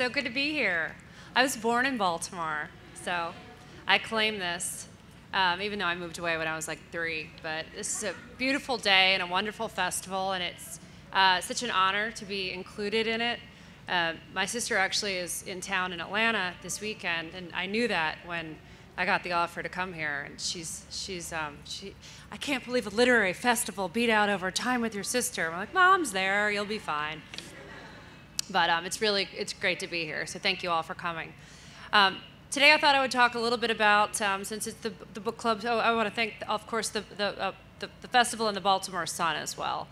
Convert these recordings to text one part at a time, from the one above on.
so good to be here. I was born in Baltimore, so I claim this, even though I moved away when I was like 3. But this is a beautiful day and a wonderful festival, and it's such an honor to be included in it. My sister actually is in town in Atlanta this weekend, and I knew that when I got the offer to come here. And I can't believe a literary festival beat out over time with your sister. I'm like, Mom's there, you'll be fine. But it's great to be here, so thank you all for coming. Today I thought I would talk a little bit about, since it's the book club, I want to thank, of course, the festival and the Baltimore Sun as well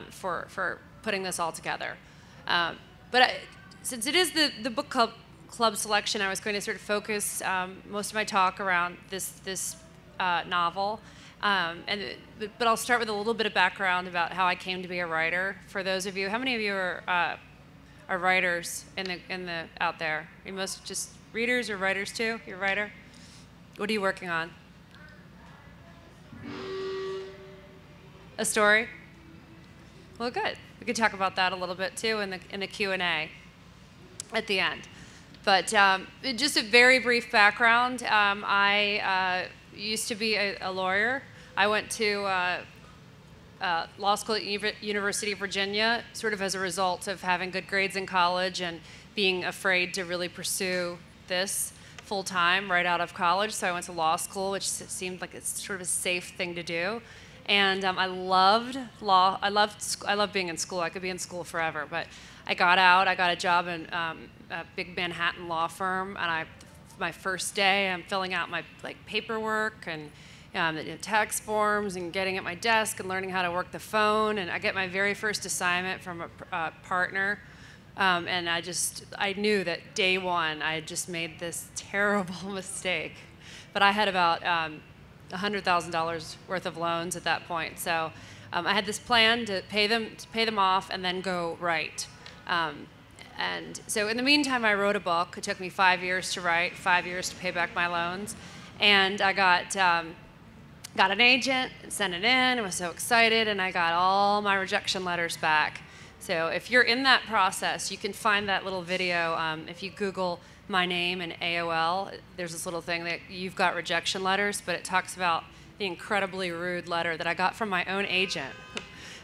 for putting this all together. Since it is the book club selection, I was going to sort of focus most of my talk around this novel. But I'll start with a little bit of background about how I came to be a writer. For those of you, how many of you are writers out there? Are you most just readers or writers too? You're a writer? What are you working on? A story? Well, good. We could talk about that a little bit too in the Q&A at the end. But just a very brief background. I used to be a lawyer. I went to law school at University of Virginia, sort of as a result of having good grades in college and being afraid to really pursue this full time right out of college. So I went to law school, which seemed like it's sort of a safe thing to do. And I loved law. I loved being in school. I could be in school forever. But I got out. I got a job in a big Manhattan law firm, and my first day, I'm filling out my paperwork and tax forms and getting at my desk and learning how to work the phone. And I get my very first assignment from a partner. And I knew that day one I had just made this terrible mistake. But I had about $100,000 worth of loans at that point. So I had this plan to pay them off and then go write. And so in the meantime, I wrote a book. It took me 5 years to write, 5 years to pay back my loans. And I got an agent and sent it in. I was so excited, and I got all my rejection letters back. So if you're in that process, you can find that little video. If you Google my name in AOL, there's this little thing that you've got rejection letters, but it talks about the incredibly rude letter that I got from my own agent.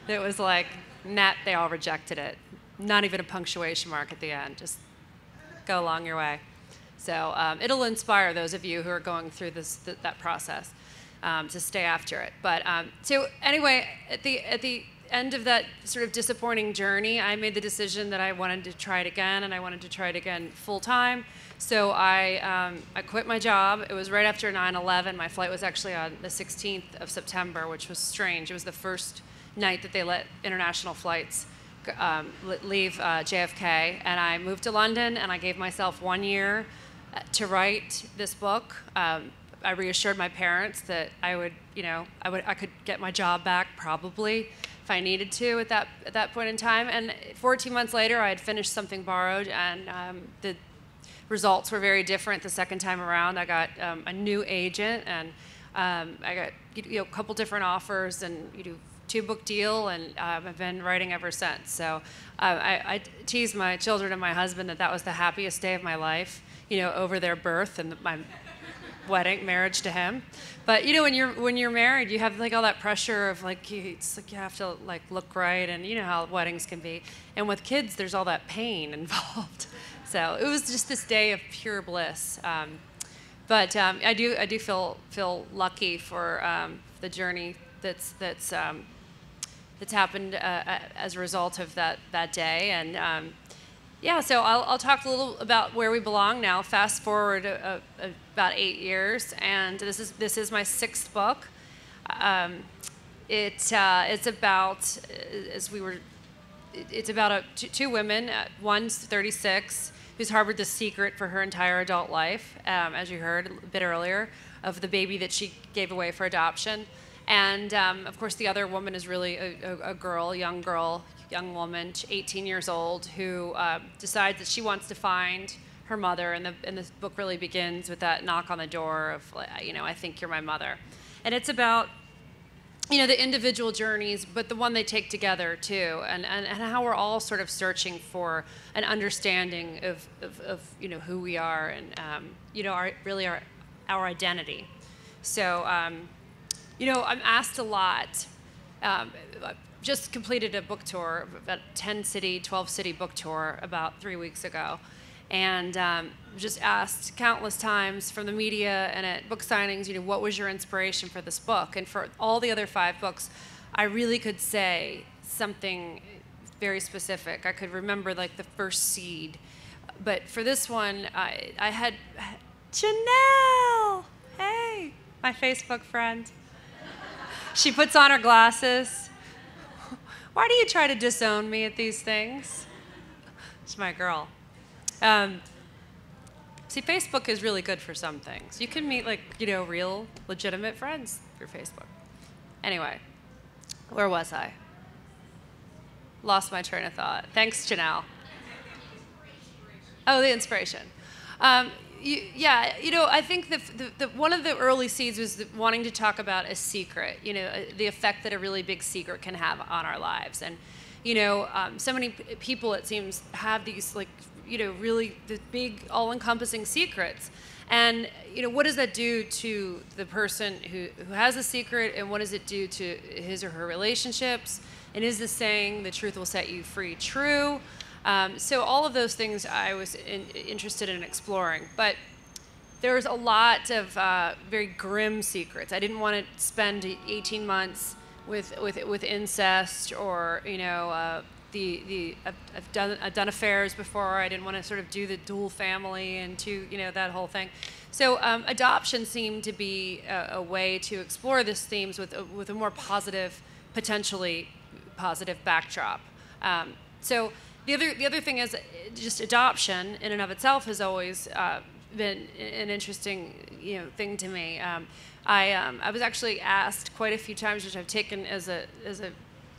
It was like, they all rejected it. Not even a punctuation mark at the end. Just go along your way. So it'll inspire those of you who are going through that process to stay after it. But so anyway, at the end of that sort of disappointing journey, I made the decision that I wanted to try it again, and I wanted to try it again full time. So I quit my job. It was right after 9/11. My flight was actually on the 16th of September, which was strange. It was the first night that they let international flights leave JFK, and I moved to London, and I gave myself 1 year to write this book. I reassured my parents that I could get my job back probably if I needed to at that point in time. And 14 months later, I had finished Something Borrowed, and the results were very different the second time around. I got a new agent, and I got a couple different offers, and 2-book deal, and I've been writing ever since. So I tease my children and my husband that was the happiest day of my life, over their birth and my marriage to him. But when you're married, you have all that pressure of it's you have to look right, and you know how weddings can be. And with kids, there's all that pain involved. So it was just this day of pure bliss. But I do feel lucky for the journey that's happened as a result of that day. And so I'll talk a little about where we belong now. Fast forward about 8 years, and this is my 6th book. It's about two women. One's 36, who's harbored the secret for her entire adult life, as you heard a bit earlier, of the baby that she gave away for adoption. And of course, the other woman is really a young woman, 18 years old, who decides that she wants to find her mother. And the book really begins with that knock on the door of, I think you're my mother. And it's about the individual journeys, but the one they take together too, and how we're all sort of searching for an understanding of who we are and our identity. So I'm asked a lot. I've just completed a book tour, about 10-city, 12-city book tour about 3 weeks ago, and just asked countless times from the media and at book signings, what was your inspiration for this book? And for all the other 5 books, I really could say something very specific. I could remember like the first seed. But for this one, I had Janelle. Hey, my Facebook friend. She puts on her glasses. Why do you try to disown me at these things? She's my girl. See, Facebook is really good for some things. You can meet real, legitimate friends through Facebook. Anyway, where was I? Lost my train of thought. Thanks, Janelle. Oh, the inspiration. I think the one of the early seeds was wanting to talk about a secret, the effect that a really big secret can have on our lives. And, so many people, it seems, have these, really the big, all-encompassing secrets. And, what does that do to the person who has a secret, and what does it do to his or her relationships? And is the saying, the truth will set you free, true? So all of those things I was interested in exploring. But there's a lot of very grim secrets. I didn't want to spend 18 months with incest or, I've done affairs before. I didn't want to sort of do the dual family and that whole thing. So adoption seemed to be a way to explore these themes with a more positive, potentially positive backdrop. So the other thing is just adoption in and of itself has always been an interesting thing to me. I was actually asked quite a few times, which I've taken as a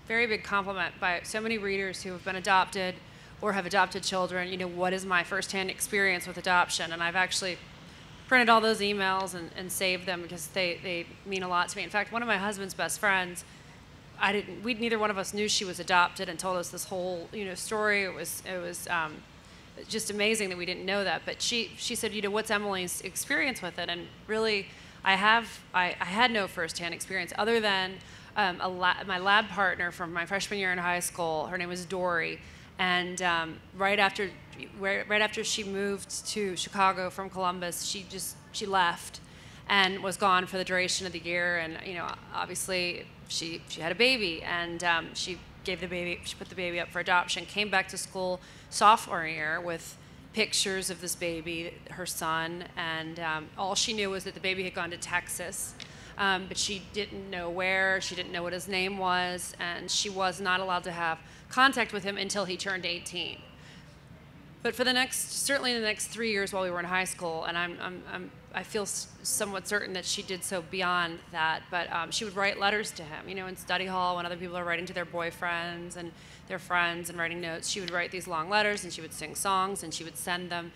very big compliment by so many readers who have been adopted or have adopted children, what is my firsthand experience with adoption? And I've actually printed all those emails and saved them because they mean a lot to me. In fact, one of my husband's best friends, neither one of us knew she was adopted and told us this whole, story. It was just amazing that we didn't know that. But she said, what's Emily's experience with it? And really, I had no firsthand experience other than my lab partner from my freshman year in high school. Her name was Dory, and right after she moved to Chicago from Columbus, she left and was gone for the duration of the year. And obviously she had a baby, and she put the baby up for adoption. Came back to school sophomore year with pictures of this baby, her son, and all she knew was that the baby had gone to Texas. But she didn't know where, she didn't know what his name was, and she was not allowed to have contact with him until he turned 18. But for certainly the next 3 years while we were in high school, and I feel somewhat certain that she did so beyond that, but she would write letters to him, in study hall when other people are writing to their boyfriends and their friends and writing notes. She would write these long letters, and she would sing songs, and she would send them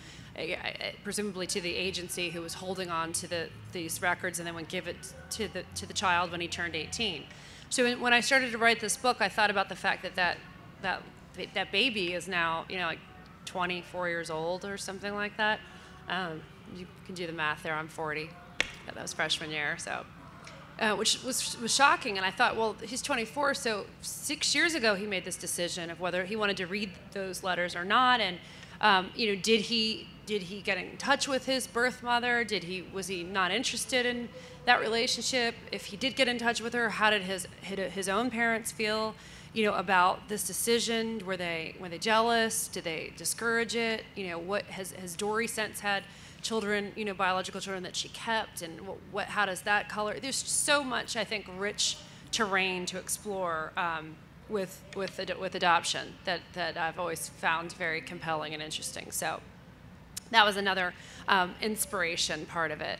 presumably to the agency who was holding on to these records, and then would give it to the child when he turned 18. So when I started to write this book, I thought about the fact that baby is now 24 years old or something like that. You can do the math there. I'm 40. Yeah, that was freshman year, so which was shocking. And I thought, well, he's 24, so 6 years ago he made this decision of whether he wanted to read those letters or not. And did he get in touch with his birth mother? Was he not interested in that relationship? If he did get in touch with her, how did his own parents feel, about this decision? Were they jealous? Did they discourage it? What has Dory since had children, biological children that she kept, and how does that color? There's so much, I think, rich terrain to explore with adoption that I've always found very compelling and interesting. So that was another inspiration part of it.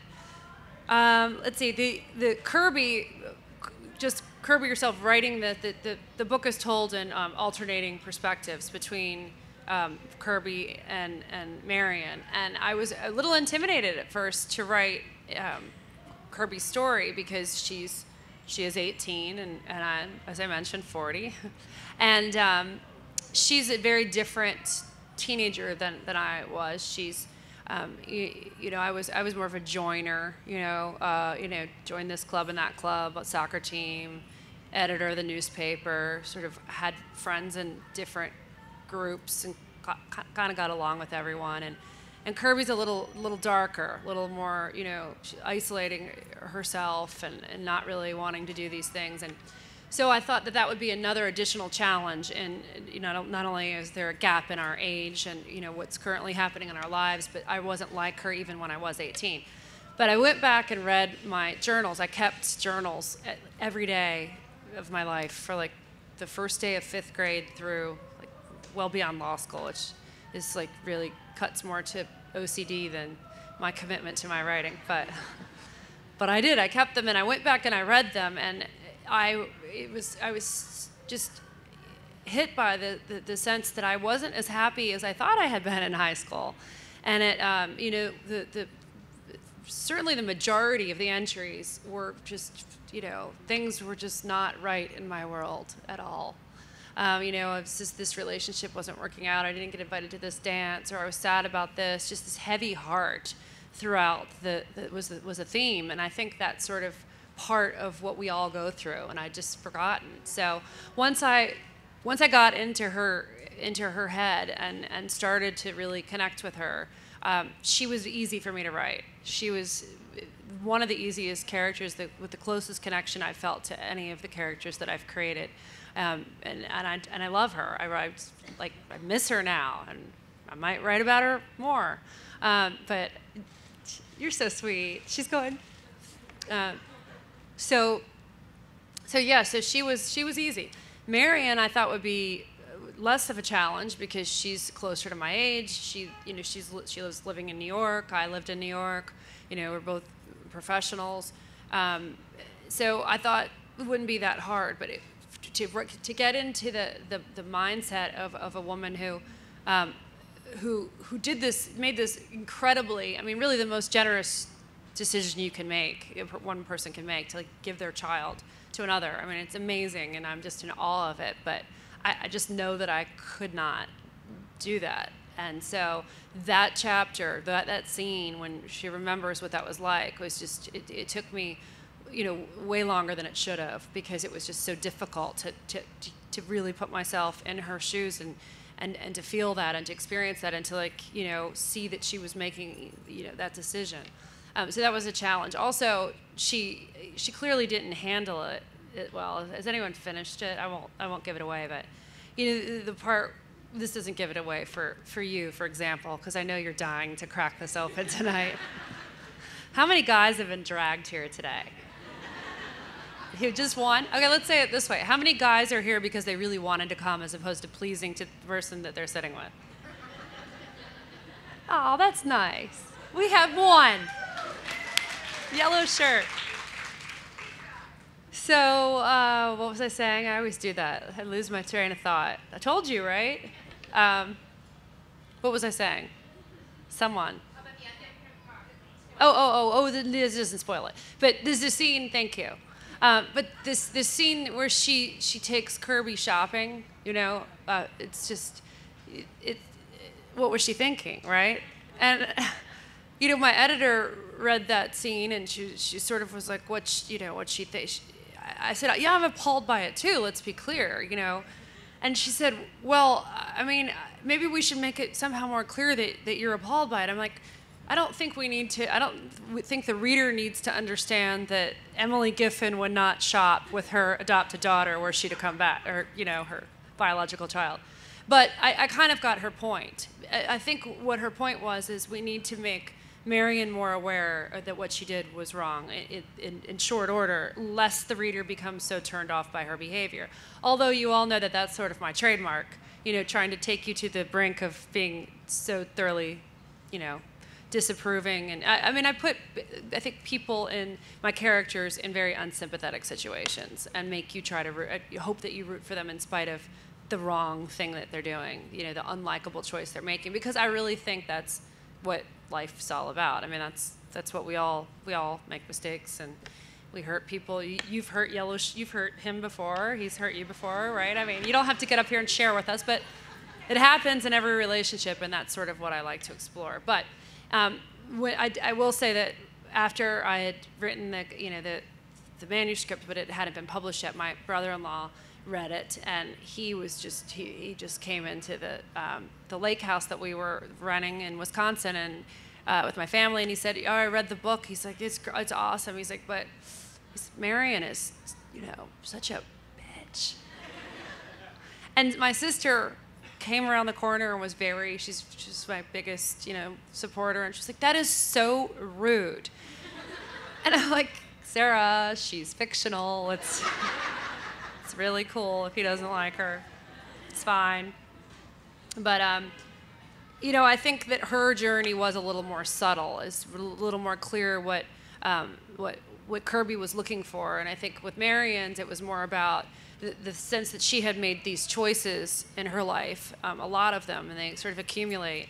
Let's see, the Kirby, just Kirby yourself writing the book is told in alternating perspectives between Kirby and Marion, and I was a little intimidated at first to write Kirby's story because she's She is 18, and I'm, as I mentioned, 40. And she's a very different teenager than I was. She's, you know, I was more of a joiner, joined this club and that club, a soccer team, editor of the newspaper, sort of had friends in different groups and kind of got along with everyone. And Kirby's a little darker, a little more, isolating herself and not really wanting to do these things. And so I thought that would be another additional challenge. And not only is there a gap in our age and what's currently happening in our lives, but I wasn't like her even when I was 18. But I went back and read my journals. I kept journals every day of my life for like the first day of 5th grade through like well beyond law school, which is like really cuts more to OCD than my commitment to my writing. But I did. I kept them, and I went back and I read them, and I was just hit by the sense that I wasn't as happy as I thought I had been in high school. And it certainly the majority of the entries were just, things were just not right in my world at all. It's just this relationship wasn't working out. I didn't get invited to this dance, or I was sad about this. Just this heavy heart throughout was a theme, and I think that's sort of part of what we all go through. And I'd just forgotten. So once I got into her head and started to really connect with her, she was easy for me to write. She was one of the easiest characters with the closest connection I've felt to any of the characters that I've created. And I love her. I miss her now, and I might write about her more. But you're so sweet. She's going. So she was easy. Marion, I thought, would be less of a challenge because she's closer to my age. She lives living in New York. I lived in New York. We're both professionals. So I thought it wouldn't be that hard, but to get into the mindset of a woman who made this incredibly, really the most generous decision you can make, one person can make, to give their child to another. It's amazing, and I'm just in awe of it, but I just know that I could not do that. And so that chapter, that scene when she remembers what that was like, was just, it took me way longer than it should have, because it was just so difficult to really put myself in her shoes and to feel that and to experience that and to see that she was making that decision. So that was a challenge. Also, she clearly didn't handle it well. Has anyone finished it? I won't give it away, but the part, this doesn't give it away for you, for example, because I know you're dying to crack this open tonight. How many guys have been dragged here today? Just one? Okay, let's say it this way. How many guys are here because they really wanted to come as opposed to pleasing to the person that they're sitting with? Oh, that's nice. We have one. Yellow shirt. So, what was I saying? I always do that. I lose my train of thought. I told you, right? What was I saying? Someone. Oh, this doesn't spoil it. But there's a scene, thank you. But this scene where she takes Kirby shopping, it's just, what was she thinking, right? And, my editor read that scene, and she sort of was like, what she thinks. I said, yeah, I'm appalled by it too, let's be clear, And she said, well, maybe we should make it somehow more clear that you're appalled by it. I'm like, I don't think the reader needs to understand that Emily Giffin would not shop with her adopted daughter were she to come back, or, her biological child. But I kind of got her point. I think what her point was is we need to make Marion more aware that what she did was wrong in short order, lest the reader becomes so turned off by her behavior. Although you all know that that's sort of my trademark, trying to take you to the brink of being so thoroughly, disapproving. And I think people in my characters in very unsympathetic situations and make you try to hope that you root for them in spite of the wrong thing that they're doing, the unlikable choice they're making, because I really think that's what life's all about. That's what we all make mistakes, We hurt people. You've hurt you've hurt him before. He's hurt you before, right? I mean, you don't have to get up here and share with us, but it happens in every relationship, and that's sort of what I like to explore. But I will say that after I had written the manuscript, but it hadn't been published yet, my brother-in-law read it, and he just came into the lake house that we were renting in Wisconsin, and with my family, and he said, "Oh, I read the book." He's like, "It's awesome." He's like, "But Marion is, such a bitch." And my sister came around the corner and was she's my biggest, supporter, and she's like, "That is so rude." And I'm like, "Sarah, she's fictional. It's really cool if he doesn't like her. It's fine." But I think that her journey was a little more subtle. It's a little more clear what Kirby was looking for. And I think with Marion's, it was more about the sense that she had made these choices in her life, a lot of them, and they sort of accumulate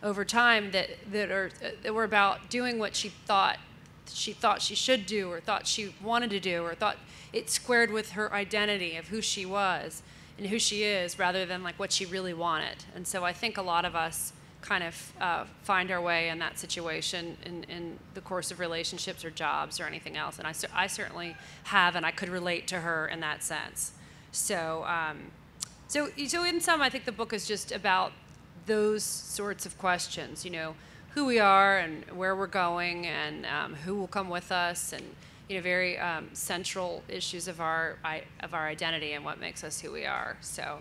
over time that were about doing what she thought she should do, or thought she wanted to do, or thought it squared with her identity of who she was and who she is, rather than like what she really wanted. And so I think a lot of us kind of find our way in that situation in the course of relationships or jobs or anything else. And I certainly have, and I could relate to her in that sense. So in sum, I think the book is just about those sorts of questions, who we are and where we're going, and who will come with us, and very central issues of our identity and what makes us who we are. So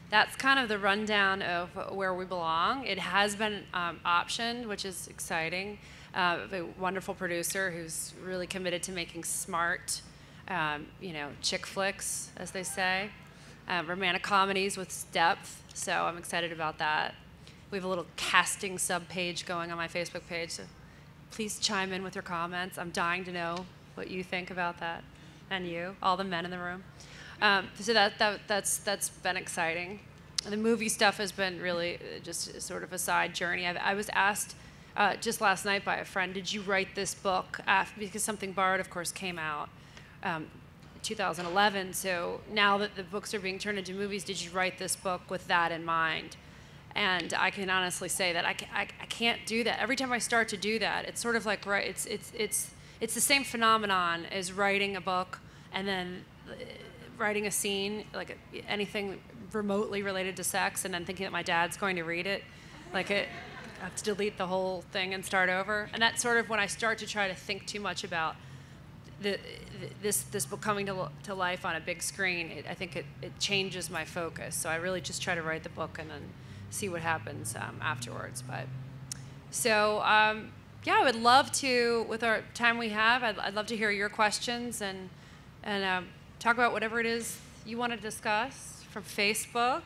that's kind of the rundown of where we belong. It has been optioned, which is exciting. A wonderful producer who's really committed to making smart, chick flicks, as they say, romantic comedies with depth. So I'm excited about that. We have a little casting sub-page going on my Facebook page, so please chime in with your comments. I'm dying to know what you think about that, and all the men in the room. So that's been exciting. The movie stuff has been really just sort of a side journey. I was asked just last night by a friend, "Did you write this book?" Because Something Borrowed, of course, came out 2011. So now that the books are being turned into movies, did you write this book with that in mind? And I can honestly say that I can't do that. Every time I start to do that, it's sort of like it's the same phenomenon as writing a book and then writing a scene, like anything remotely related to sex, and then thinking that my dad's going to read it. I have to delete the whole thing and start over. And that's sort of when I start to try to think too much about this book coming to life on a big screen. I think it changes my focus. So I really just try to write the book and then see what happens afterwards. But so. Yeah, I would love to, with our time we have, I'd love to hear your questions and talk about whatever it is you want to discuss, from Facebook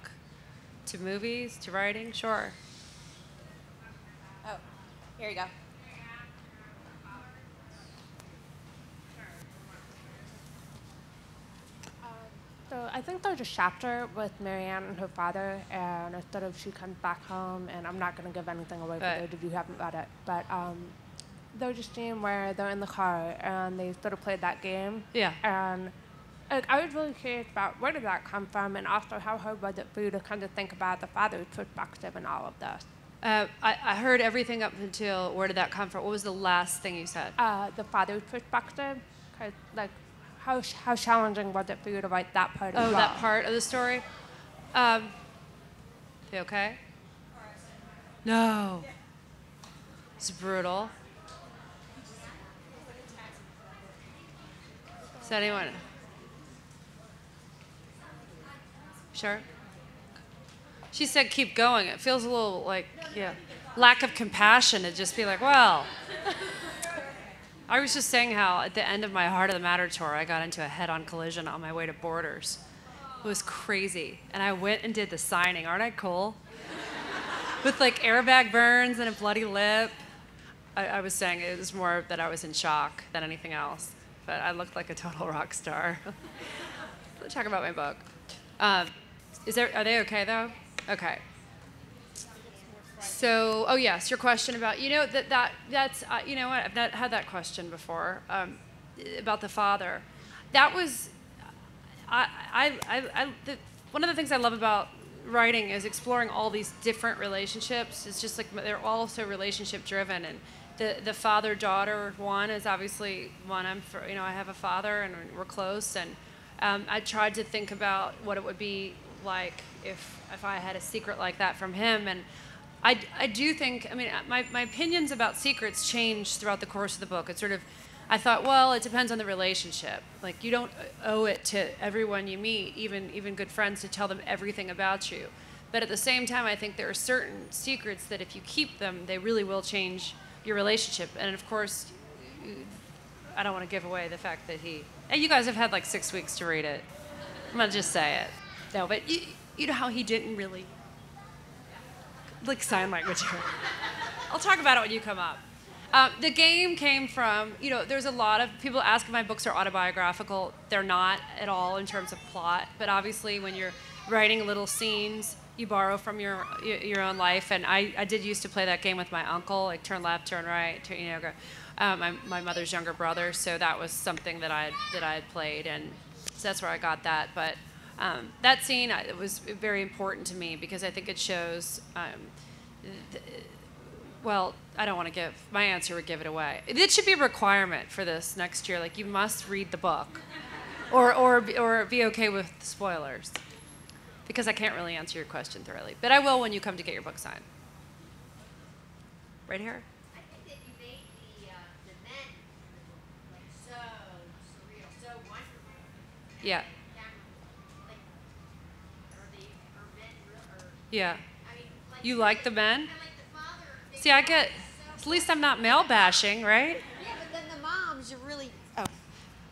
to movies to writing. Sure. Oh, here you go. So I think there's a chapter with Marianne and her father, and instead of she comes back home, and I'm not going to give anything away for those of you who haven't read it, but there's a scene where they're in the car and they sort of played that game. Yeah. And I was really curious about where did that come from, and also how hard was it for you to kind of think about the father's perspective in all of this? I heard everything up until where did that come from? What was the last thing you said? The father's perspective, 'cause, how challenging was it for you to write that part as well? Oh, that part of the story? You okay? No. It's brutal. Is that anyone? Sure? She said keep going. It feels a little like, lack of compassion to just be like, well. I was just saying how at the end of my Heart of the Matter tour, I got into a head-on collision on my way to Borders. It was crazy. And I went and did the signing. Aren't I cool? With airbag burns and a bloody lip. I was saying it was more that I was in shock than anything else. But I looked like a total rock star. Let's talk about my book. Are they okay though? Okay. So, oh yes, your question about, that's, you know what, I've not had that question before. about the father. That was, one of the things I love about writing is exploring all these different relationships. It's just like they're all so relationship driven, and the father-daughter one is obviously one. I have a father and we're close, and I tried to think about what it would be like if I had a secret like that from him. And I do think, I mean, my opinions about secrets change throughout the course of the book. It's sort of, I thought, well, it depends on the relationship. Like, you don't owe it to everyone you meet, even good friends, to tell them everything about you. But at the same time, I think there are certain secrets that if you keep them, they really will change your relationship. And of course, I don't want to give away the fact that and you guys have had like 6 weeks to read it. I'm going to just say it. No, but you know how he didn't really, like sign language here. I'll talk about it when you come up. The game came from, there's a lot of people ask if my books are autobiographical. They're not at all in terms of plot, but obviously when you're writing little scenes, you borrow from your own life. And I did used to play that game with my uncle, like turn left, turn right, my mother's younger brother. So that was something that I had played, and so that's where I got that. But that scene, it was very important to me because I think it shows. Well, I don't want to give, my answer would give it away. It should be a requirement for this next year. Like, you must read the book or be okay with spoilers, because I can't really answer your question thoroughly. But I will when you come to get your book signed. Right here? I think that you made the men like so surreal, so wonderful. Yeah. Yeah. I mean, You like the men? I like the father. See, at least I'm not male bashing, right? Yeah, but then the moms are really. Oh.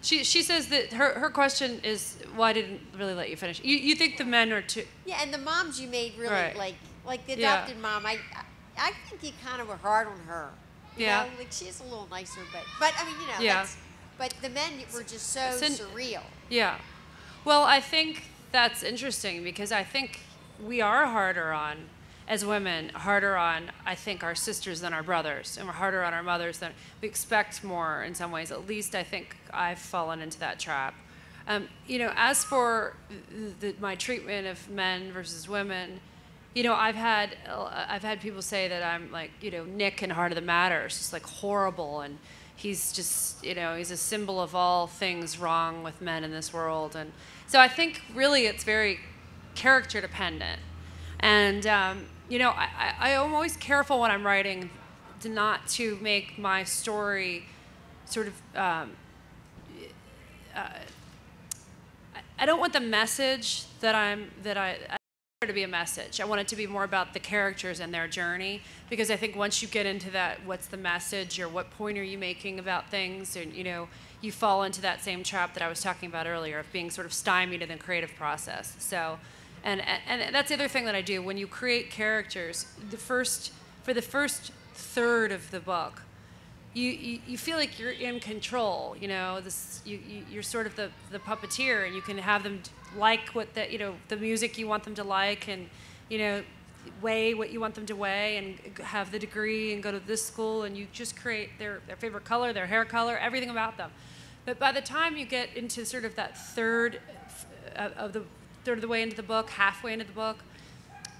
She says that her question is, well, I didn't really let you finish. You think the men are too? Yeah, and the moms you made really Right. like the adopted mom. I think you kind of were hard on her. You know? Like, she's a little nicer, but I mean, Yeah. but the men were just so surreal. Yeah. Well, I think that's interesting because I think we are harder on, as women, I think, our sisters than our brothers, and we're harder on our mothers than we expect more in some ways. At least I think I've fallen into that trap. As for my treatment of men versus women, I've had people say that I'm like, Nick in Heart of the Matter. It's just like horrible, and he's just, he's a symbol of all things wrong with men in this world. And so I think really it's very character dependent. And, I'm always careful when I'm writing not to make my story sort of, I don't want the message I want it to be a message. I want it to be more about the characters and their journey, because I think once you get into that, what's the message or what point are you making about things, and, you fall into that same trap that I was talking about earlier of being sort of stymied in the creative process. So. And that's the other thing that I do. When you create characters, for the first third of the book, you feel like you're in control. You're sort of the puppeteer, and you can have them like what the music you want them to like, and weigh what you want them to weigh, and have the degree, and go to this school, and you just create their favorite color, their hair color, everything about them. But by the time you get into sort of that third of the way into the book, halfway into the book,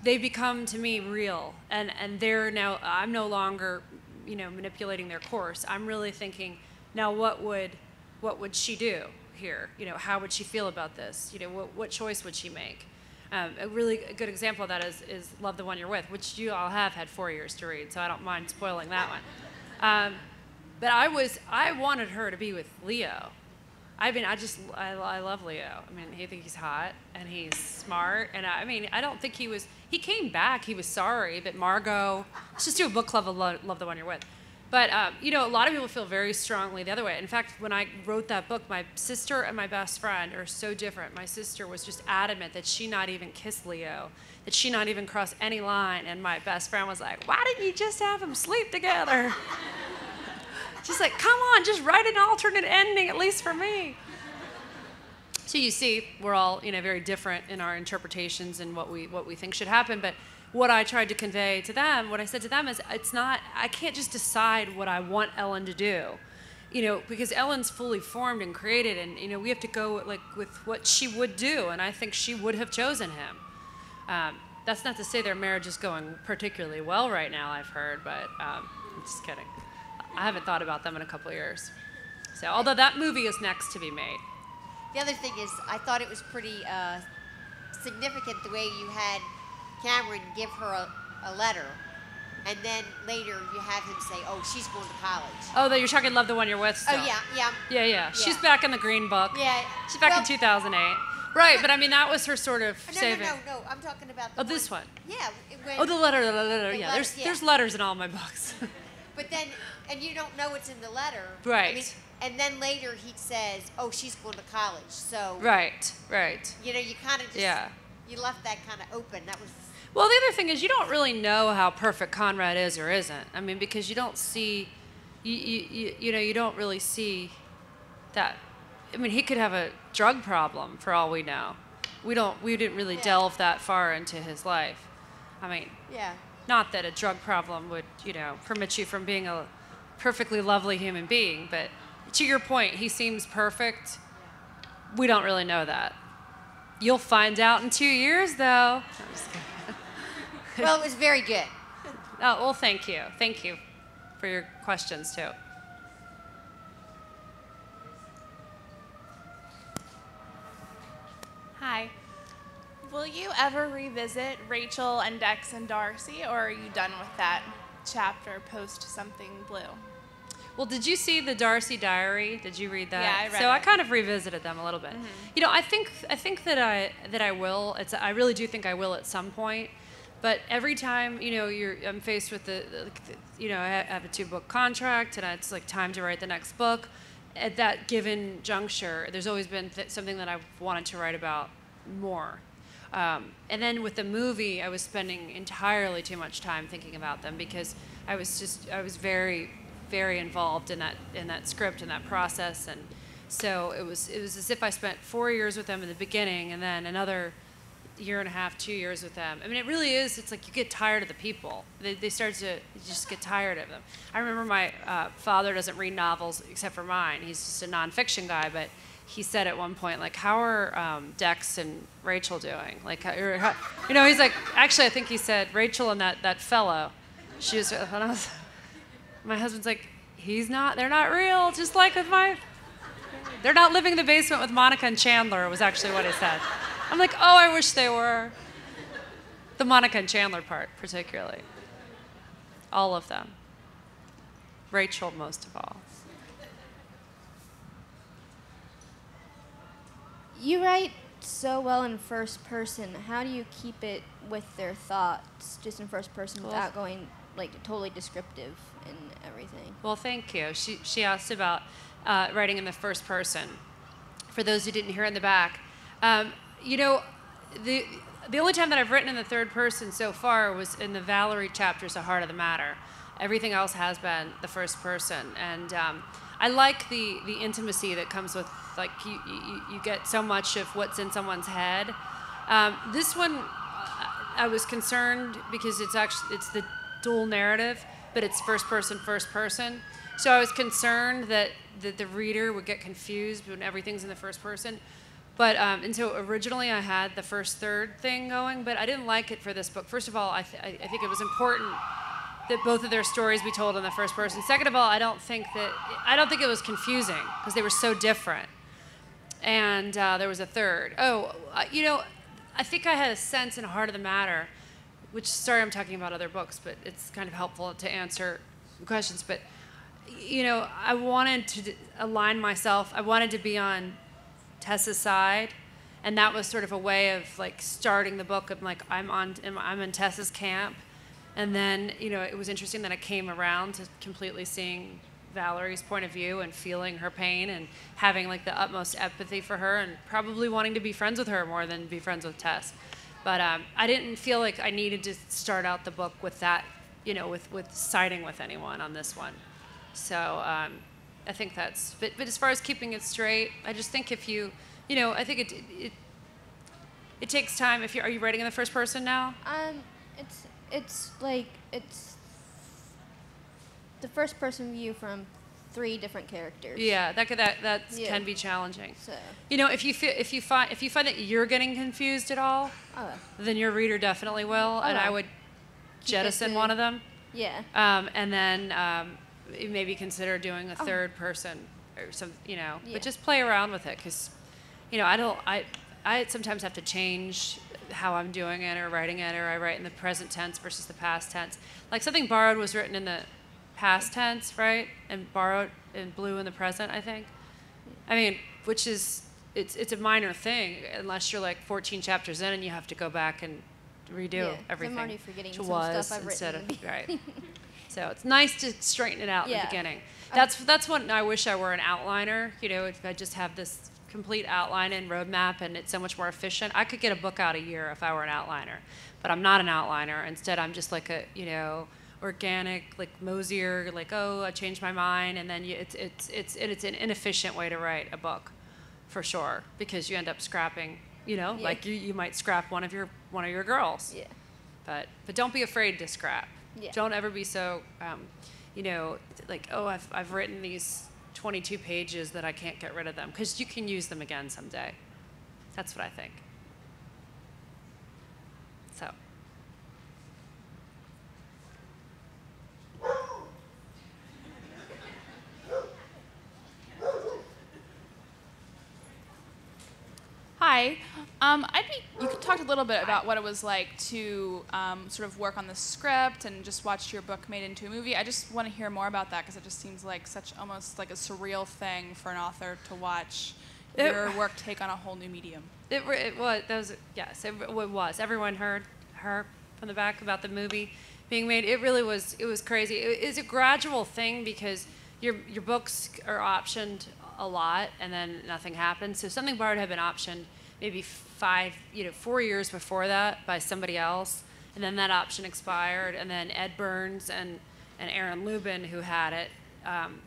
they become to me real, and I'm no longer manipulating their course. I'm really thinking, now what would she do here? How would she feel about this? What choice would she make? A really good example of that is Love the One You're With, which you all have had 4 years to read, so I don't mind spoiling that one. But I wanted her to be with Leo. I mean, I love Leo. I mean, I think he's hot and he's smart. And I don't think he came back, he was sorry, but Margot, let's just do a book club of Love the One You're With. But, a lot of people feel very strongly the other way. In fact, when I wrote that book, my sister and my best friend are so different. My sister was just adamant that she not even kiss Leo, that she not even cross any line. And my best friend was like, why didn't you just have them sleep together? She's like, come on, just write an alternate ending, at least for me. So you see, we're all very different in our interpretations and what we think should happen. But what I tried to convey to them, what I said to them is, I can't just decide what I want Ellen to do. because Ellen's fully formed and created, and we have to go like with what she would do, and I think she would have chosen him. That's not to say their marriage is going particularly well right now, I've heard, but I'm just kidding. I haven't thought about them in a couple of years. So, although that movie is next to be made. The other thing is, I thought it was pretty significant the way you had Cameron give her a letter, and then later you have him say, "Oh, she's going to college." Oh, that you're talking Love the One You're With still. Oh, yeah. Yeah. She's back in the Green Book. Yeah. She's back in 2008. Right, but I mean, that was her sort of saving. No. I'm talking about the this one. Yeah. The letter. Yeah, letter, there's letters in all my books. But then, and you don't know what's in the letter. Right. I mean, and then later he says, "Oh, she's going to college." So. Right. You kind of just. Yeah. You left that kind of open. That was. Well, the other thing is you don't really know how perfect Conrad is or isn't. I mean, because you don't see, you don't really see that. I mean, he could have a drug problem for all we know. We didn't really delve that far into his life. I mean, not that a drug problem would, permit you from being a perfectly lovely human being, but to your point, he seems perfect. We don't really know that. You'll find out in 2 years, though. I'm just kidding. Well, it was very good. Oh, well, thank you. Thank you for your questions, too. Hi. Will you ever revisit Rachel and Dex and Darcy, or are you done with that chapter post Something Blue? Well, did you see the Darcy Diary? Did you read that? Yeah, I read it. So I kind of revisited them a little bit. Mm-hmm. I think that I will. I really do think I will at some point. But every time, I'm faced with I have a 2-book contract, and it's like time to write the next book. At that given juncture, there's always been something that I've wanted to write about more. And then with the movie, I was spending entirely too much time thinking about them because I was very, very involved in that script and that process, and so it was as if I spent 4 years with them in the beginning, and then another year and a half, 2 years with them. I mean, it really is. It's like you get tired of the people. They start to you just get tired of them. I remember my father doesn't read novels except for mine. He's just a nonfiction guy, but he said at one point, like, how are Dex and Rachel doing? Like, he's like, actually, I think he said Rachel and that fellow. She was, my husband's like, they're not real, just like with they're not living in the basement with Monica and Chandler, was actually what he said. I'm like, oh, I wish they were. The Monica and Chandler part, particularly. All of them. Rachel, most of all. You write so well in first person. How do you keep it with their thoughts, just in first person, without going like totally descriptive and everything? Well, thank you. She asked about writing in the first person. For those who didn't hear in the back, the only time that I've written in the third person so far was in the Valerie chapters of Heart of the Matter. Everything else has been the first person, and I like the intimacy that comes with, like, you get so much of what's in someone's head. This one, I was concerned because it's the dual narrative, but it's first person. So I was concerned that the reader would get confused when everything's in the first person. But and so originally I had the first third thing going, but I didn't like it for this book. First of all, I think it was important that both of their stories be told in the first person. Second of all, I don't think it was confusing because they were so different. And there was a third. I think I had a sense in Heart of the Matter, which, sorry, I'm talking about other books, but it's kind of helpful to answer questions. But I wanted to align myself. I wanted to be on Tessa's side, and that was sort of a way of like starting the book of like I'm in Tessa's camp, and then it was interesting that I came around to completely seeing Valerie's point of view and feeling her pain and having like the utmost empathy for her and probably wanting to be friends with her more than be friends with Tess. But I didn't feel like I needed to start out the book with that, with siding with anyone on this one. So I think that's, but as far as keeping it straight, I just think if I think it takes time. Are you writing in the first person now? It's the first person view from 3 different characters. Yeah, that can be challenging. So. You know, if you find that you're getting confused at all, then your reader definitely will, and I would jettison one of them. Yeah. And then maybe consider doing a third person or some, but just play around with it, because, I sometimes have to change how I'm doing it or writing it, or I write in the present tense versus the past tense. Like Something Borrowed was written in the past tense, right? And borrowed in blue in the present, I think. I mean, which is, it's a minor thing unless you're like 14 chapters in and you have to go back and redo everything. I'm already forgetting some was stuff I've instead written. Of right. So it's nice to straighten it out in the beginning. That's what I wish I were, an outliner. If I just have this complete outline and roadmap, and it's so much more efficient. I could get a book out a year if I were an outliner, but I'm not an outliner. Instead, I'm just like a organic, like Mosier, like, oh, I changed my mind, and then it's an inefficient way to write a book, for sure, because you end up scrapping. Like you might scrap one of your girls. Yeah. But don't be afraid to scrap. Yeah. Don't ever be so, like, oh, I've written these 22 pages that I can't get rid of them, because you can use them again someday. That's what I think. So. Hi. You could talk a little bit about what it was like to sort of work on the script and just watch your book made into a movie. I just want to hear more about that, because it just seems like almost like a surreal thing for an author to watch your work take on a whole new medium. It was. Everyone heard her from the back about the movie being made. It really was. It was crazy. It's a gradual thing, because your books are optioned a lot, and then nothing happens. So Something Borrowed had been optioned maybe 4 years before that by somebody else, and then that option expired, and then Ed Burns and Aaron Lubin, who had it,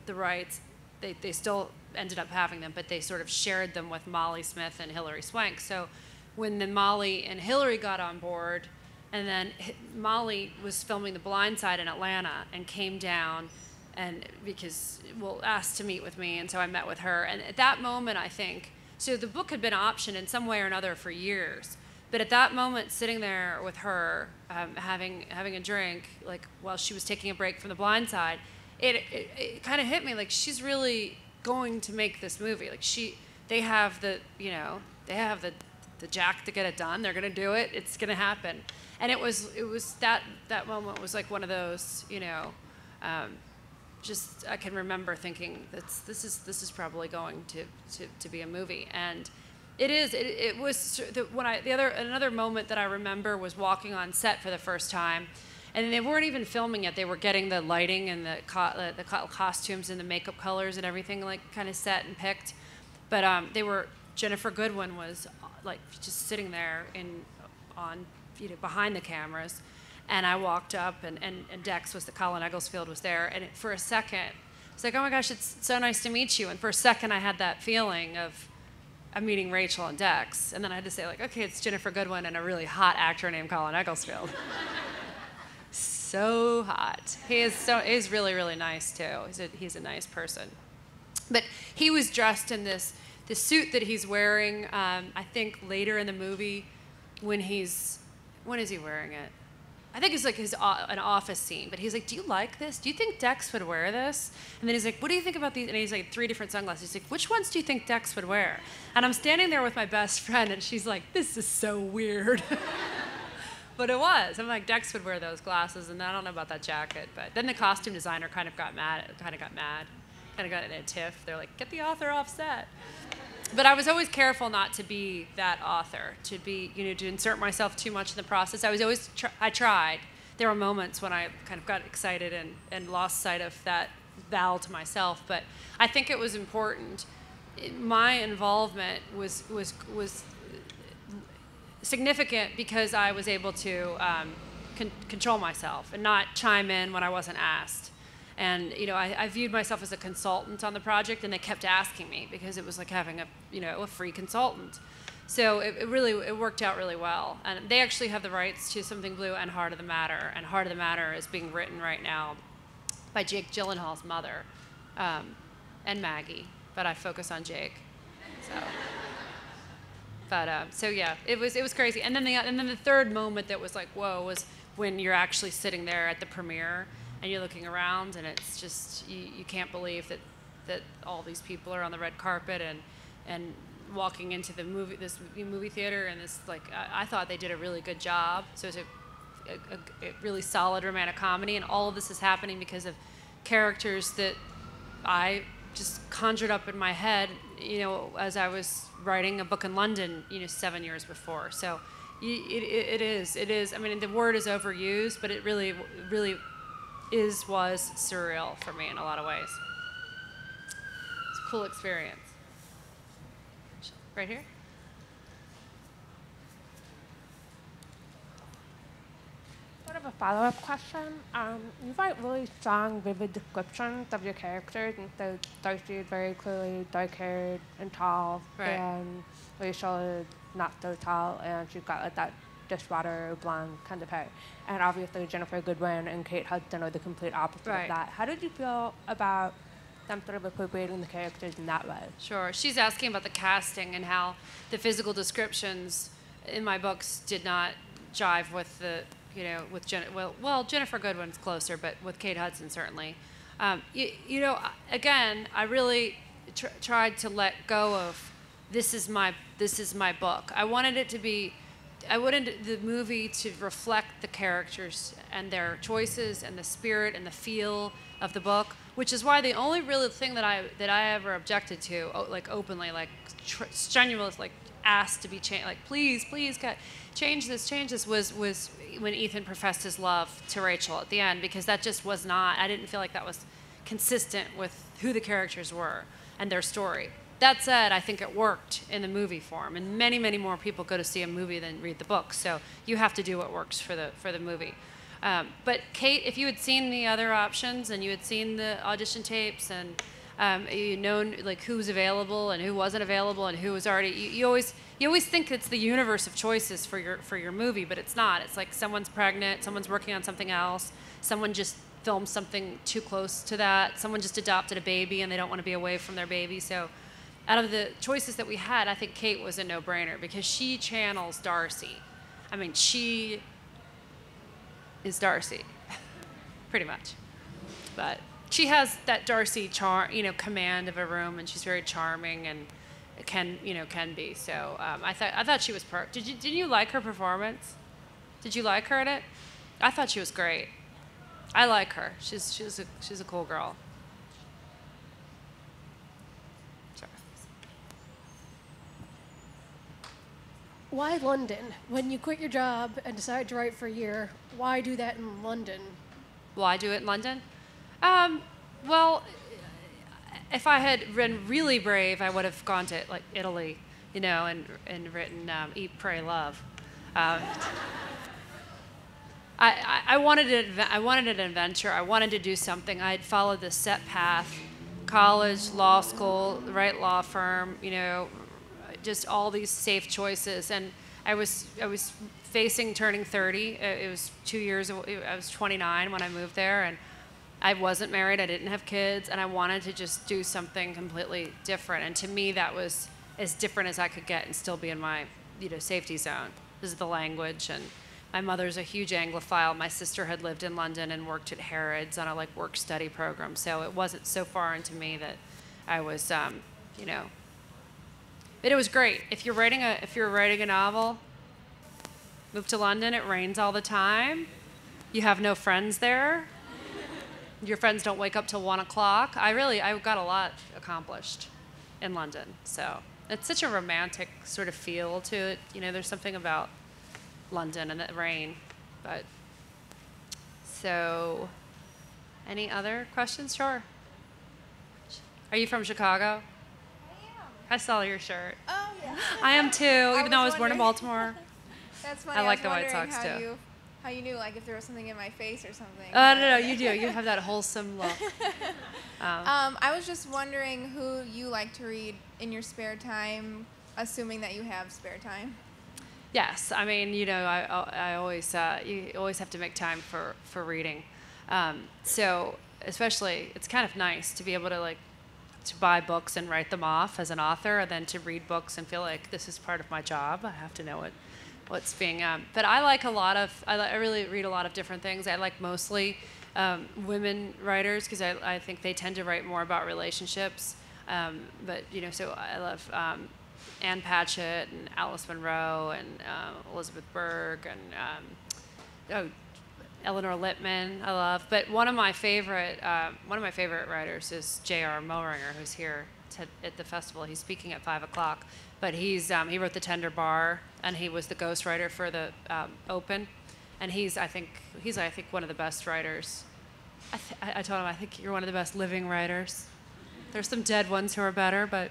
the rights, they still ended up having them, but they sort of shared them with Molly Smith and Hilary Swank. So when the Molly and Hilary got on board, and then Molly was filming The Blind Side in Atlanta and came down, and asked to meet with me, and so I met with her. And at that moment, I think, so the book had been optioned in some way or another for years, but at that moment, sitting there with her, having a drink, like while she was taking a break from The Blind Side, it kind of hit me, like, she's really going to make this movie. Like, they have the jack to get it done. They're gonna do it. It's gonna happen. And it was that moment was like one of those, just I can remember thinking this is probably going to be a movie, and it is. It was another moment that I remember was walking on set for the first time, and they weren't even filming yet. They were getting the lighting and the costumes and the makeup colors and everything like kind of set and picked, but Jennifer Goodwin was like just sitting there behind the cameras. And I walked up, and Dex Colin Egglesfield was there, and for a second, it's like, oh my gosh, it's so nice to meet you. And for a second, I had that feeling of I'm meeting Rachel and Dex, and then I had to say, like, okay, it's Jennifer Goodwin and a really hot actor named Colin Egglesfield. So hot. He's really, really nice too. He's a nice person. But he was dressed in the suit that he's wearing. I think later in the movie, when is he wearing it? I think it's like an office scene, but he's like, do you like this? Do you think Dex would wear this? And then he's like, what do you think about these? And he's like, 3 different sunglasses. He's like, which ones do you think Dex would wear? And I'm standing there with my best friend, and she's like, this is so weird. But it was. I'm like, Dex would wear those glasses, and I don't know about that jacket. But then the costume designer kind of got mad, kind of got in a tiff. They're like, get the author off set. But I was always careful not to be that author, to insert myself too much in the process. I tried. There were moments when I kind of got excited and lost sight of that vow to myself. But I think it was important. My involvement was significant because I was able to control myself and not chime in when I wasn't asked. And I viewed myself as a consultant on the project, and they kept asking me because it was like having a free consultant. So it worked out really well. And they actually have the rights to Something Blue and Heart of the Matter. And Heart of the Matter is being written right now by Jake Gyllenhaal's mother, and Maggie, but I focus on Jake. So, so yeah, it was crazy. And then the third moment that was like, whoa, was when you're actually sitting there at the premiere and you're looking around, and it's just you can't believe that all these people are on the red carpet and walking into this movie theater, and this, like, I thought they did a really good job. So it's a really solid romantic comedy, and all of this is happening because of characters that I just conjured up in my head, as I was writing a book in London, 7 years before. So it is. I mean, the word is overused, but it really was surreal for me in a lot of ways. It's a cool experience. Right here. Sort of a follow-up question. You write really strong, vivid descriptions of your characters, and so Darcy is very clearly dark-haired and tall, right. And Rachel is not so tall, and she's got like that dishwater blonde kind of hair. And obviously Jennifer Goodwin and Kate Hudson are the complete opposite right. of that. How did you feel about them sort of appropriating the characters in that way? Sure. She's asking about the casting and how the physical descriptions in my books did not jive with the, with Jennifer Goodwin's closer, but with Kate Hudson certainly. Again, I really tried to let go of this is my book. I wanted the movie to reflect the characters and their choices and the spirit and the feel of the book, which is why the only real thing that I ever objected to, like openly, like strenuous, like asked to be changed, like please, change this, was when Ethan professed his love to Rachel at the end, because that just was not. I didn't feel like that was consistent with who the characters were and their story. That said, I think it worked in the movie form, and many, many more people go to see a movie than read the book. So you have to do what works for the movie. But Kate, if you had seen the other options and you had seen the audition tapes and you known like who was available and who wasn't available and who was already, you always think it's the universe of choices for your movie, but it's not. It's like someone's pregnant, someone's working on something else, someone just filmed something too close to that, someone just adopted a baby and they don't want to be away from their baby. So out of the choices that we had, I think Kate was a no-brainer because she channels Darcy. I mean, she is Darcy, pretty much. But she has that Darcy command of a room, and she's very charming and can be. So I thought she was perfect. Didn't you like her performance? Did you like her in it? I thought she was great. I like her. She's a cool girl. Why London? When you quit your job and decide to write for a year, why do that in London? Why do it in London? Well, if I had been really brave, I would have gone to like Italy, and written Eat, Pray, Love. I wanted an adventure. I wanted to do something. I had followed the set path: college, law school, the right law firm, just all these safe choices. And I was facing turning 30. It was 2 years. I was 29 when I moved there, and I wasn't married. I didn't have kids, and I wanted to just do something completely different. And to me, that was as different as I could get and still be in my safety zone. This is the language, and my mother's a huge Anglophile. My sister had lived in London and worked at Harrods on a work study program, so it wasn't so foreign to me that I was But it was great. If you're writing a novel, move to London. It rains all the time. You have no friends there. Your friends don't wake up till 1 o'clock. I got a lot accomplished in London. So it's such a romantic sort of feel to it. There's something about London and the rain. But so, any other questions? Sure. Are you from Chicago? I saw your shirt. Oh, yeah. I am too, even though I was born in Baltimore. That's funny. I like the was White wondering Sox too. How you knew, if there was something in my face or something. No, you do. You have that wholesome look. I was just wondering who you like to read in your spare time, assuming that you have spare time. Yes, I mean, I always you always have to make time for reading. So especially, it's kind of nice to be able to to buy books and write them off as an author, and then to read books and feel like this is part of my job. I have to know what's being. But I like I really read a lot of different things. I like mostly women writers because I think they tend to write more about relationships. But so I love Anne Patchett and Alice Munro and Elizabeth Berg and Eleanor Lippman, I love. But one of my favorite writers is J.R. Moehringer, who's here at the festival. He's speaking at 5:00. But he wrote The Tender Bar, and he was the ghostwriter for the Open. And I think one of the best writers. I told him, I think you're one of the best living writers. There's some dead ones who are better, but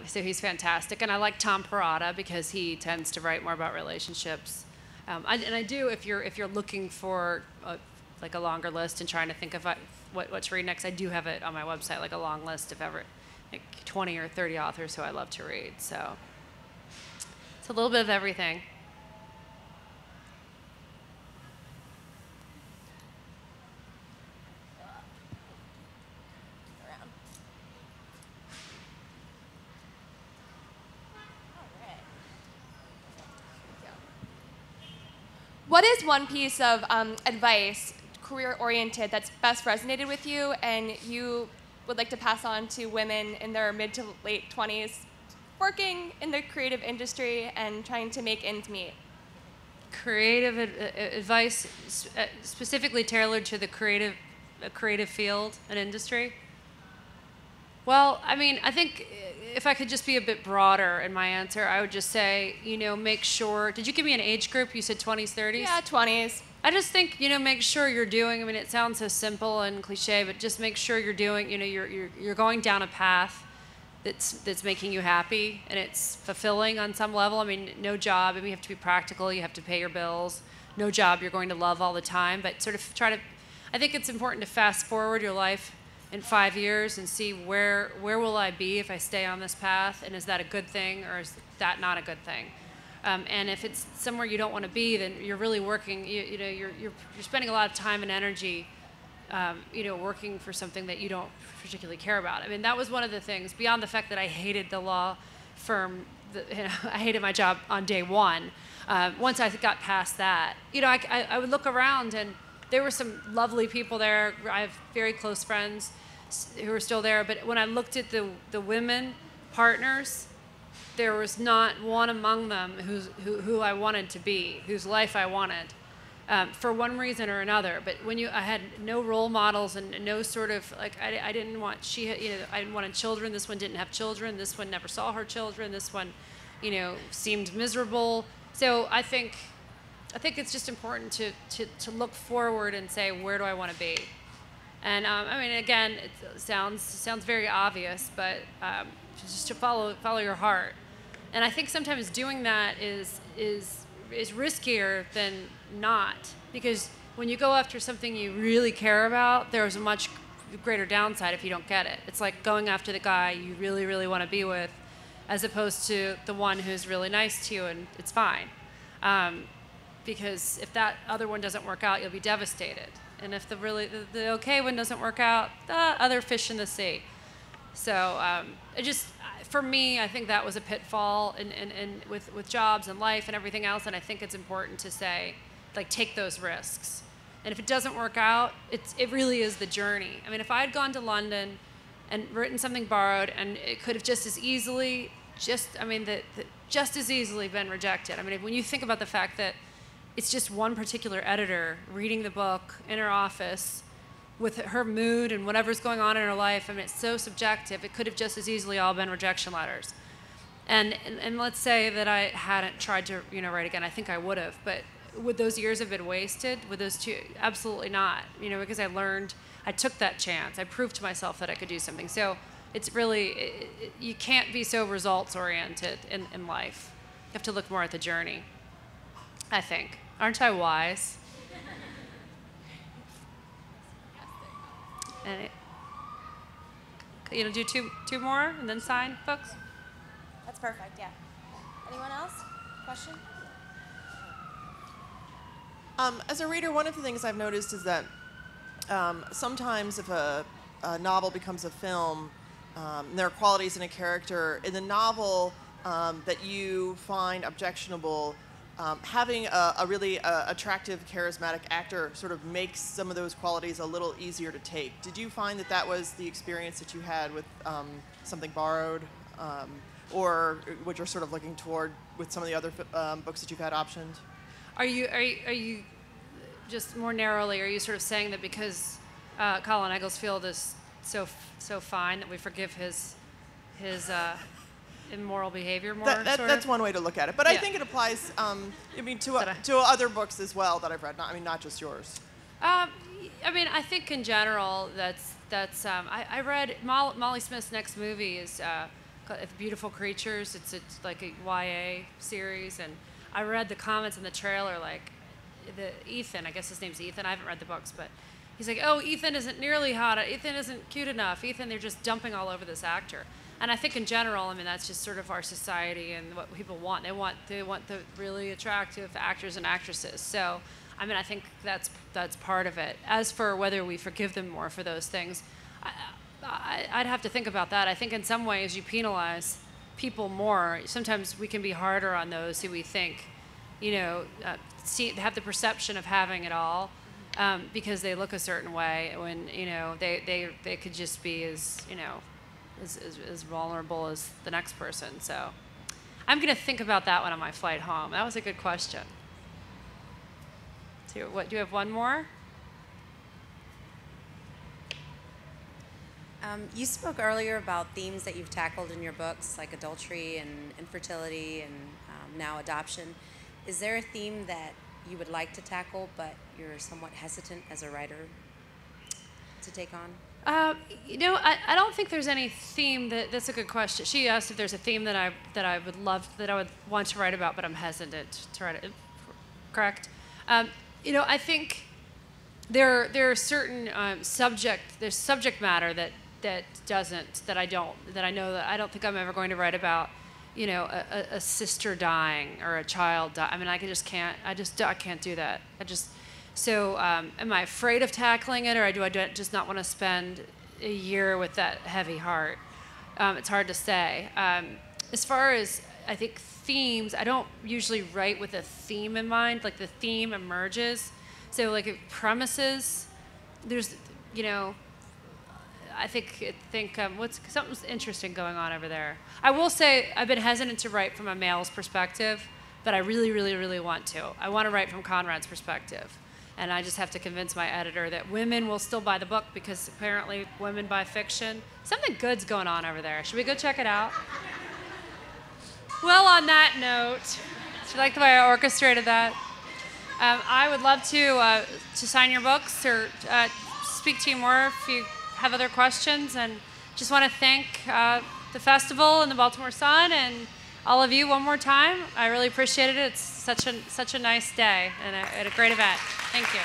so he's fantastic. And I like Tom Perrotta because he tends to write more about relationships. I do, if you're looking for a longer list and trying to think of what to read next, I do have it on my website, like a long list of 20 or 30 authors who I love to read. So it's a little bit of everything. What is one piece of advice, career-oriented, that's best resonated with you and you would like to pass on to women in their mid to late 20s working in the creative industry and trying to make ends meet? Creative advice specifically tailored to the creative field and industry? Well, I mean, I think if I could just be a bit broader in my answer, I would just say, make sure. Did you give me an age group? You said 20s, 30s? Yeah, 20s. I just think, make sure you're doing. I mean, it sounds so simple and cliche, but just make sure you're doing. You're going down a path that's making you happy and it's fulfilling on some level. I mean, no job. I mean, you have to be practical. You have to pay your bills. No job you're going to love all the time, but sort of try to. I think it's important to fast forward your life in 5 years and see where will I be if I stay on this path, and is that a good thing or is that not a good thing? And if it's somewhere you don't want to be, then you're really working. You're spending a lot of time and energy, working for something that you don't particularly care about. I mean, that was one of the things. Beyond the fact that I hated the law firm, I hated my job on day one. Once I got past that, I would look around and there were some lovely people there. I have very close friends who are still there. But when I looked at the women partners, there was not one among them who I wanted to be, whose life I wanted, for one reason or another. But I had no role models and no sort of I didn't want I wanted children. This one didn't have children. This one never saw her children. This one, seemed miserable. So I think it's just important to look forward and say, where do I want to be? And I mean, again, it sounds very obvious, but just to follow your heart. And I think sometimes doing that is riskier than not, because when you go after something you really care about, there's a much greater downside if you don't get it. It's like going after the guy you really, really want to be with, as opposed to the one who's really nice to you and it's fine. Because if that other one doesn't work out, you'll be devastated. And if the okay one doesn't work out, other fish in the sea. So for me, I think that was a pitfall and with jobs and life and everything else. And I think it's important to say, take those risks. And if it doesn't work out, it really is the journey. I mean, if I had gone to London and written something borrowed, and it could have just as easily been rejected. I mean, when you think about the fact that it's just one particular editor reading the book in her office with her mood and whatever's going on in her life. I mean, it's so subjective. It could have just as easily all been rejection letters. And let's say that I hadn't tried to write again. I think I would have. But would those years have been wasted? Would those two? Absolutely not. Because I took that chance. I proved to myself that I could do something. So it's really, you can't be so results oriented in life. You have to look more at the journey, I think. Aren't I wise? And do two more and then sign, folks? That's perfect, yeah. Anyone else? Question? As a reader, one of the things I've noticed is that sometimes if a novel becomes a film, there are qualities in a character in the novel that you find objectionable. Having a really attractive, charismatic actor sort of makes some of those qualities a little easier to take. Did you find that that was the experience that you had with Something Borrowed, or what you're sort of looking toward with some of the other books that you've had optioned? Are you just more narrowly? Are you sort of saying that because Colin Egglesfield is so fine that we forgive his immoral behavior more? That's one way to look at it, but yeah. I think it applies. To other books as well that I've read. Not just yours. I think in general that's. I read Molly Smith's next movie is called Beautiful Creatures. It's like a YA series, and I read the comments in the trailer. Like Ethan, I guess his name's Ethan. I haven't read the books, but he's like, "Oh, Ethan isn't nearly hot. Ethan isn't cute enough. Ethan, they're just dumping all over this actor." And I think in general, that's just sort of our society and what people want. They want the really attractive actors and actresses. So, I think that's part of it. As for whether we forgive them more for those things, I'd have to think about that. I think in some ways you penalize people more. Sometimes we can be harder on those who we think, have the perception of having it all because they look a certain way when, they could just be as vulnerable as the next person. So I'm going to think about that one on my flight home. That was a good question. So do you have one more? You spoke earlier about themes that you've tackled in your books, like adultery and infertility and now adoption. Is there a theme that you would like to tackle, but you're somewhat hesitant as a writer to take on? I don't think there's any theme that's a good question. She asked if there's a theme that I would want to write about, but I'm hesitant to write it. Correct? I think there are certain subject matter that I don't think I'm ever going to write about, a sister dying or a child dying. I can't do that. So am I afraid of tackling it, or do I just not want to spend a year with that heavy heart? It's hard to say. As far as, I think, themes, I don't usually write with a theme in mind. Like the theme emerges. So like premises, there's, I think what's something's interesting going on over there. I will say I've been hesitant to write from a male's perspective, but I really, really, really want to. I want to write from Conrad's perspective. And I just have to convince my editor that women will still buy the book because apparently women buy fiction. Something good's going on over there. Should we go check it out? Well, on that note, do you like the way I orchestrated that? I would love to sign your books or speak to you more if you have other questions. And just want to thank the festival and the Baltimore Sun and all of you one more time. I really appreciated it. It's such a nice day and a great event. Thank you.